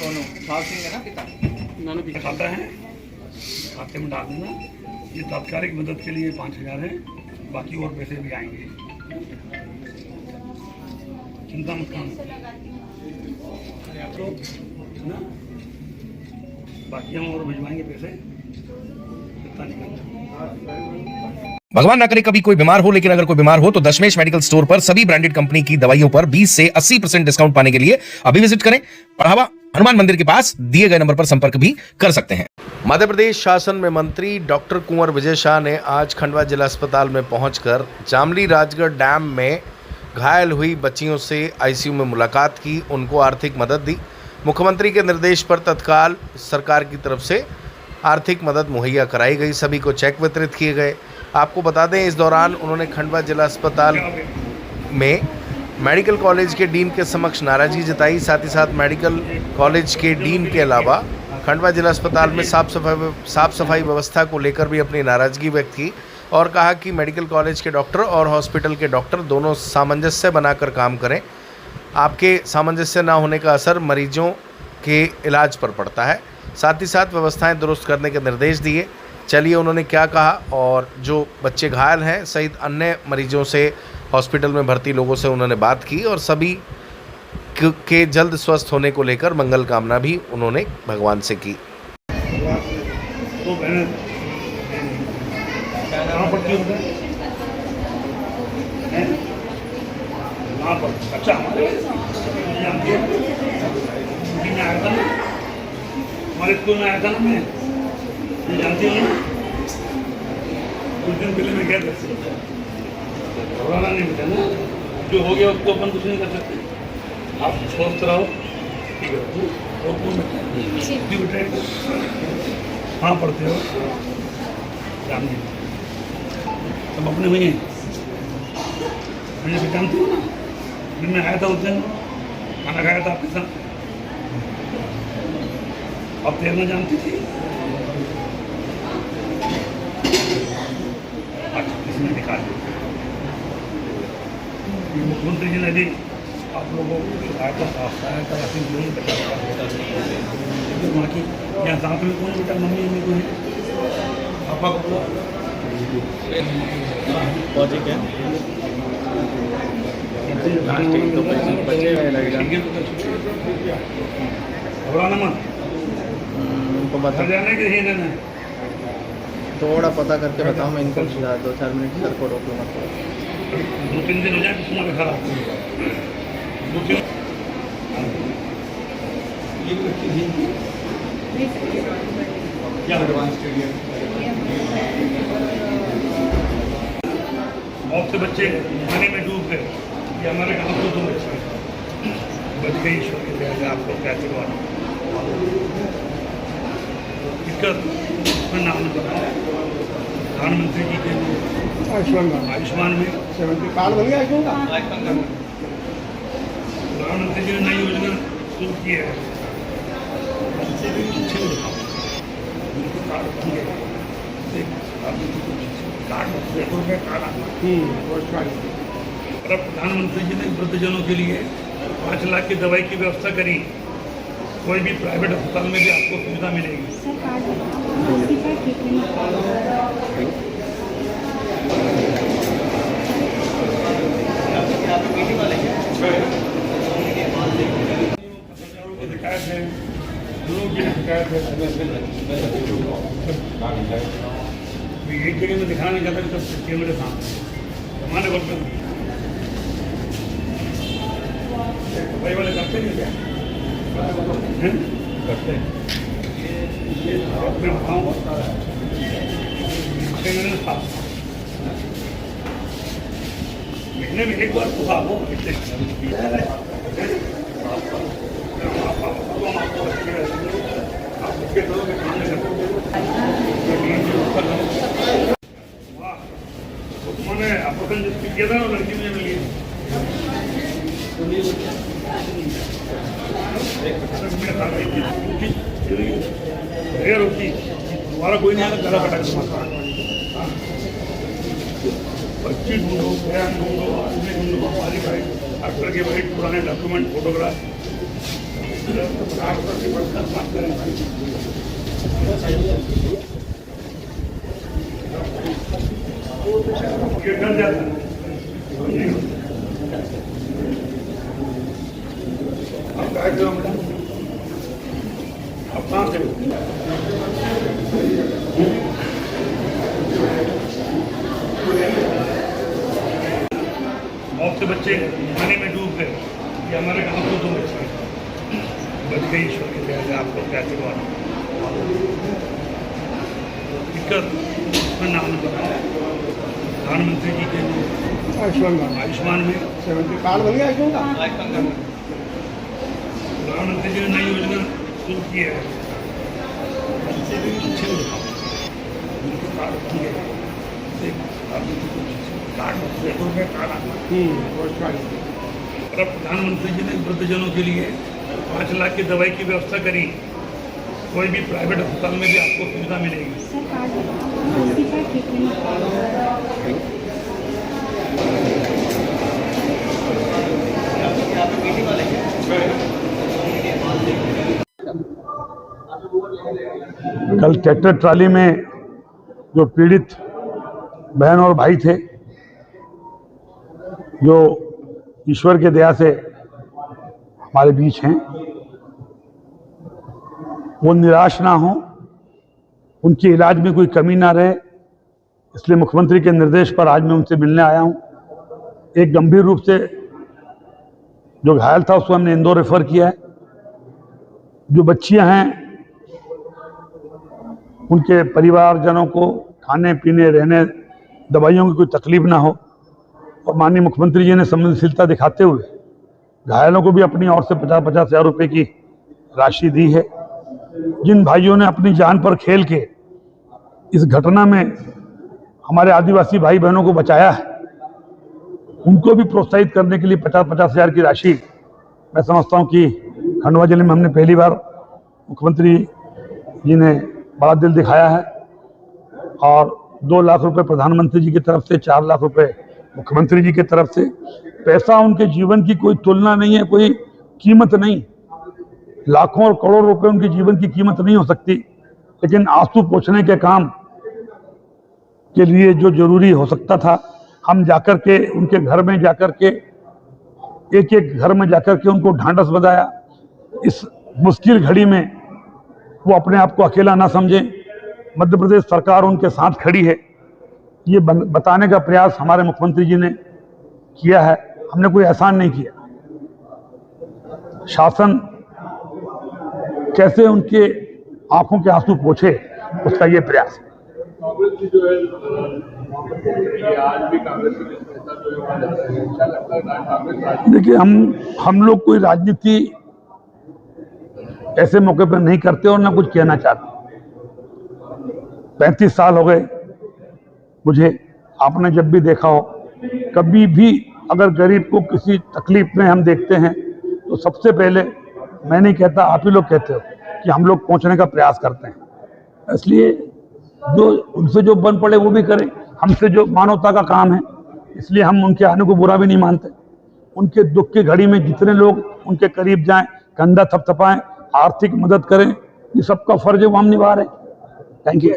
दोनों साल सिंह है ना पिता। खाता है, खाते में डाल देना। ये तात्कालिक मदद के लिए 5,000 है, बाकी और पैसे भी आएंगे, चिंता मत करना ना। बाकी हम और भिजवाएंगे पैसे, चिंता नहीं करना। भगवान ना करे कभी कोई बीमार हो, लेकिन अगर कोई बीमार हो तो दशमेश मेडिकल स्टोर पर सभी ब्रांडेड कंपनी की दवाइयों पर 20 से 80% डिस्काउंट पाने के लिए अभी विजिट करें। बढ़ावा हनुमान मंदिर के पास दिए गए नंबर पर संपर्क भी कर सकते हैं। मध्य प्रदेश शासन में मंत्री डॉक्टर कुंवर विजय शाह ने आज खंडवा जिला अस्पताल में पहुंचकर जामली राजगढ़ डैम में घायल हुई बच्चियों से आईसीयू में मुलाकात की, उनको आर्थिक मदद दी। मुख्यमंत्री के निर्देश पर तत्काल सरकार की तरफ से आर्थिक मदद मुहैया कराई गई, सभी को चेक वितरित किए गए। आपको बता दें, इस दौरान उन्होंने खंडवा जिला अस्पताल में मेडिकल कॉलेज के डीन के समक्ष नाराजगी जताई। साथ ही साथ मेडिकल कॉलेज के डीन के अलावा खंडवा जिला अस्पताल में साफ सफाई व्यवस्था को लेकर भी अपनी नाराजगी व्यक्त की और कहा कि मेडिकल कॉलेज के डॉक्टर और हॉस्पिटल के डॉक्टर दोनों सामंजस्य बनाकर काम करें। आपके सामंजस्य न होने का असर मरीजों के इलाज पर पड़ता है। साथ ही साथ व्यवस्थाएं दुरुस्त करने के निर्देश दिए। चलिए उन्होंने क्या कहा और जो बच्चे घायल हैं सहित अन्य मरीजों से, हॉस्पिटल में भर्ती लोगों से उन्होंने बात की और सभी के जल्द स्वस्थ होने को लेकर मंगल कामना भी उन्होंने भगवान से की। अच्छा, हमारे स्कूल में आया था ना, मैं जानती हूँ ना, कुछ दिन पहले मैं गया था, घबराना नहीं मुझे ना, जो हो गया उसको अपन कुछ नहीं कर सकते। आप स्वस्थ रहो, ठीक है। और कौन बेटा कहाँ पढ़ते हो? जानती सब अपने वही हैं, मुझे जानती हूँ ना, दिन में आया था उस दिन, खाना खाया था आपके साथ, अब तैरना जानती थी। इसमें निकाल मुख्यमंत्री जी ने भी आप लोगों को सहायता राशि नहीं बता वहाँ की, यहाँ साथ में कौन बेटा, मम्मी में कोई पापा को पहुँचे क्या घबराना मत, उनको बता जाने के ही देना। थोड़ा पता करके बताओ, मैं इनको 2-4 मिनट सर को रोक लूँगा। 2-3 दिन हो जाए तुम्हारे खराब क्या बहुत से बच्चे पानी में डूब गए, ये हमारे गाँव को 2 बच्चे बच गई। ईश्वर की दया से आपको क्या करवाना दिक्कत में नाम नहीं पता। प्रधानमंत्री जी के आयुष्मान में 70 कार्ड बन गया। प्रधानमंत्री जी ने नई योजना शुरू की है, प्रधानमंत्री जी ने वृद्धजनों के लिए 5 लाख की दवाई की व्यवस्था करी। कोई भी प्राइवेट अस्पताल में भी आपको सुविधा मिलेगी। शिकायत है, लोगों की शिकायत है, एक जगह में दिखाना नहीं चाहता कि सब मेरे सामने हमारे वक्त दवाई वाले करते नहीं क्या करते हैं। महीने में एक बार तो आपको मैंने अपोषण जिसकी किया था ना, लड़की मुझे मिली है। दोबारा कोई नहीं आया, गला कटा के 25 ढूंढो, बयान ढूंढो, आदमी ढूंढो, हमारी भाई डॉक्टर के भाई पुराने डॉक्यूमेंट, फोटोग्राफ ये डर जाता है। आप क्या करो मैडम? आप कहाँ से हो? बहुत से बच्चे पानी में डूब गए। ये हमारे गाँव को 2 बच्चे बच गई, ईश्वर की दया से। आपको क्या करवाना दिक्कत उसमें नाम बताया प्रधानमंत्री जी के आयुष्मान में 70 कार्ड बन गया आयुष्मान का। प्रधानमंत्री जी ने नई योजना शुरू की है। उससे भी अच्छी योजना उनके कार्ड बन गए। कार्ड और अब प्रधानमंत्री जी ने वृद्धजनों के लिए 5 लाख की दवाई की व्यवस्था करी। कोई भी प्राइवेट अस्पताल में भी आपको सुविधा मिलेगी। कल ट्रैक्टर ट्राली में जो पीड़ित बहन और भाई थे, जो ईश्वर के दया से हमारे बीच हैं, वो निराश ना हो, उनके इलाज में कोई कमी ना रहे, इसलिए मुख्यमंत्री के निर्देश पर आज मैं उनसे मिलने आया हूं। एक गंभीर रूप से जो घायल था उसको हमने इंदौर रेफर किया है। जो बच्चियां हैं उनके परिवारजनों को खाने पीने रहने दवाइयों की कोई तकलीफ ना हो, और माननीय मुख्यमंत्री जी ने संवेदनशीलता दिखाते हुए घायलों को भी अपनी ओर से 50-50 हज़ार रुपये की राशि दी है। जिन भाइयों ने अपनी जान पर खेल के इस घटना में हमारे आदिवासी भाई बहनों को बचाया है, उनको भी प्रोत्साहित करने के लिए 50-50 हज़ार की राशि मैं समझता हूं कि खंडवा जिले में हमने पहली बार मुख्यमंत्री जी ने बड़ा दिल दिखाया है। और 2 लाख रुपए प्रधानमंत्री जी की तरफ से, 4 लाख रुपए मुख्यमंत्री जी की तरफ से। पैसा उनके जीवन की कोई तुलना नहीं है, कोई कीमत नहीं। लाखों और करोड़ रुपए उनके जीवन की कीमत नहीं हो सकती, लेकिन आंसू पोंछने के काम के लिए जो जरूरी हो सकता था, हम जाकर के उनके घर में जाकर के एक घर में जाकर के उनको ढांढस बंधाया। इस मुश्किल घड़ी में वो अपने आप को अकेला ना समझें, मध्य प्रदेश सरकार उनके साथ खड़ी है, ये बताने का प्रयास हमारे मुख्यमंत्री जी ने किया है। हमने कोई एहसान नहीं किया। शासन कैसे उनके आंखों के आंसू पोंछे, उसका ये प्रयास है। देखिए, हम लोग कोई राजनीति ऐसे मौके पर नहीं करते और ना कुछ कहना चाहते। 35 साल हो गए मुझे, आपने जब भी देखा हो, कभी भी अगर गरीब को किसी तकलीफ में हम देखते हैं तो सबसे पहले मैं नहीं कहता, आप ही लोग कहते हो कि हम लोग पहुंचने का प्रयास करते हैं। इसलिए जो उनसे जो बन पड़े वो भी करें, हमसे जो मानवता का काम है, इसलिए हम उनके आने को बुरा भी नहीं मानते। उनके दुख की घड़ी में जितने लोग उनके करीब जाएं, कंधा थपथपाएं, आर्थिक मदद करें, ये सबका फर्ज है, वो हम निभा रहे हैं। Thank you.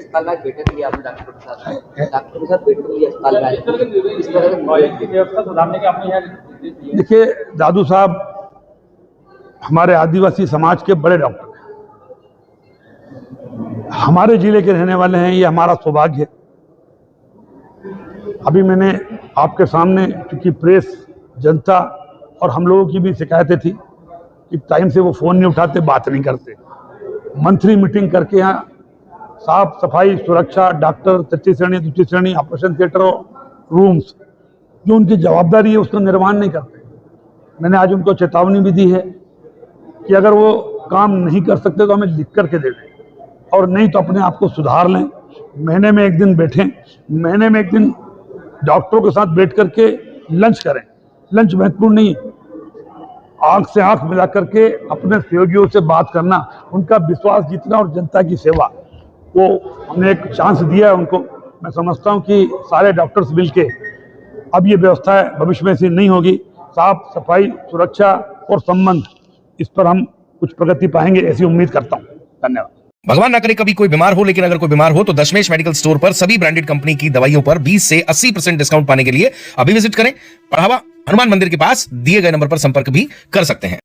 देखिए, दादू साहब हमारे आदिवासी समाज के बड़े डॉक्टर हैं, हमारे जिले के रहने वाले हैं, ये हमारा सौभाग्य है। अभी मैंने आपके सामने, क्योंकि प्रेस, जनता और हम लोगों की भी शिकायतें थी कि टाइम से वो फोन नहीं उठाते, बात नहीं करते। मंथली मीटिंग करके यहाँ साफ सफाई, सुरक्षा, डॉक्टर, तृतीय श्रेणी, द्वितीय श्रेणी, ऑपरेशन थिएटर, रूम्स, जो उनकी जवाबदारी है उसका निर्वहन नहीं करते। मैंने आज उनको चेतावनी भी दी है कि अगर वो काम नहीं कर सकते तो हमें लिख करके दे दें, और नहीं तो अपने आप को सुधार लें। महीने में एक दिन बैठें, महीने में एक दिन डॉक्टरों के साथ बैठ करके लंच करें। लंच महत्वपूर्ण नहीं, आंख से आंख मिला करके अपने सहयोगियों से बात करना, उनका विश्वास जीतना और जनता की सेवा, वो हमने एक चांस दिया है उनको। मैं समझता हूं कि सारे डॉक्टर्स मिलके, अब ये व्यवस्था है भविष्य में ऐसी नहीं होगी। साफ सफाई, सुरक्षा और संबंध, इस पर हम कुछ प्रगति पाएंगे ऐसी उम्मीद करता हूँ। धन्यवाद। भगवान ना करे कभी कोई बीमार हो, लेकिन अगर कोई बीमार हो तो दशमेश मेडिकल स्टोर पर सभी ब्रांडेड कंपनी की दवाइयों पर 20 से 80% डिस्काउंट पाने के लिए अभी विजिट करें। बढ़ावा हनुमान मंदिर के पास दिए गए नंबर पर संपर्क भी कर सकते हैं।